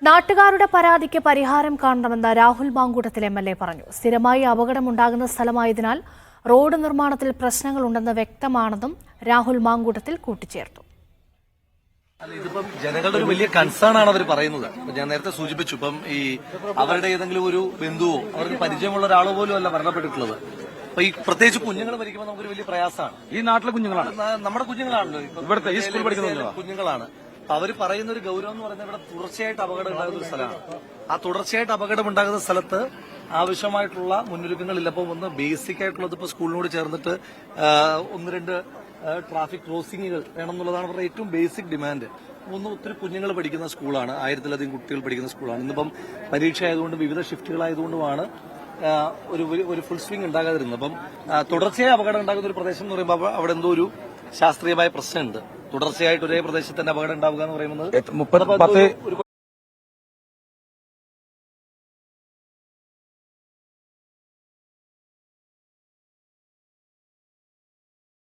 നാട്ടുകാരുടെ പരാതിക്ക് പരിഹാരം കാണണമെന്ന് രാഹുൽ മാങ്കൂട്ടത്തിൽ എം.എൽ.എ. പറഞ്ഞു. സ്ഥിരമായി അപകടമുണ്ടാകുന്ന സ്ഥലമായതിനാൽ റോഡ് നിർമ്മാണത്തിൽ പ്രശ്നങ്ങളുണ്ടെന്ന് വ്യക്തമാണെന്നും രാഹുൽ മാങ്കൂട്ടത്തിൽ കൂട്ടിച്ചേർത്തു. ഇതിപ്പം ജനങ്ങളുടെ ഒരു വലിയ കൺസേൺ ആണ് അവർ പറയുന്നത്. ഞാൻ നേരത്തെ സൂചിപ്പിച്ചു, ഇപ്പം ഈ അവരുടെ ഏതെങ്കിലും ഒരു ബന്ധുവോ അവർക്ക് പരിചയമുള്ള ഒരാളോ പോലും അല്ല മരണപ്പെട്ടിട്ടുള്ളത്. അപ്പൊ ഈ പ്രത്യേകിച്ച് കുഞ്ഞുങ്ങൾ മരിക്കുമ്പോൾ നമുക്കൊരു വലിയ പ്രയാസമാണ്. ഈ നാട്ടിലെ കുഞ്ഞുങ്ങളാണ്, നമ്മുടെ കുഞ്ഞുങ്ങളാണല്ലോ, ഇവിടുത്തെ ഈ സ്കൂളിൽ പഠിക്കുന്ന കുഞ്ഞുങ്ങളാണ്. അവർ പറയുന്ന ഒരു ഗൗരവം എന്ന് പറയുന്നത് ഇവിടെ തുടർച്ചയായിട്ട് അപകടം ഉണ്ടാകുന്ന ഒരു സ്ഥലമാണ്. ആ തുടർച്ചയായിട്ട് അപകടം ഉണ്ടാകുന്ന സ്ഥലത്ത് ആവശ്യമായിട്ടുള്ള മുന്നൊരുക്കങ്ങളില്ല. അപ്പോൾ ഒന്ന് ബേസിക് ആയിട്ടുള്ളത് ഇപ്പൊ സ്കൂളിനോട് ചേർന്നിട്ട് ഒന്ന് രണ്ട് ട്രാഫിക് ക്രോസിംഗുകൾ വേണം എന്നുള്ളതാണ് അവരുടെ ഏറ്റവും ബേസിക് ഡിമാൻഡ്. ഒത്തിരി കുഞ്ഞുങ്ങൾ പഠിക്കുന്ന സ്കൂളാണ്, 1000-ലധികം കുട്ടികൾ പഠിക്കുന്ന സ്കൂളാണ്. ഇന്നിപ്പം പരീക്ഷ ആയതുകൊണ്ട് വിവിധ ഷിഫ്റ്റുകളായതുകൊണ്ടുമാണ് ഒരു ഫുൾ സ്വിംഗ് ഉണ്ടാകാതിരുന്നത്. അപ്പം തുടർച്ചയായി അപകടം ഉണ്ടാകുന്ന ഒരു പ്രദേശം എന്ന് പറയുമ്പോൾ അവിടെ എന്തോ ഒരു ശാസ്ത്രീയമായ പ്രശ്നമുണ്ട്. തുടർച്ചയായിട്ട് ഒരേ പ്രദേശത്ത് തന്നെ അപകടം ഉണ്ടാവുക എന്ന് പറയുന്നത്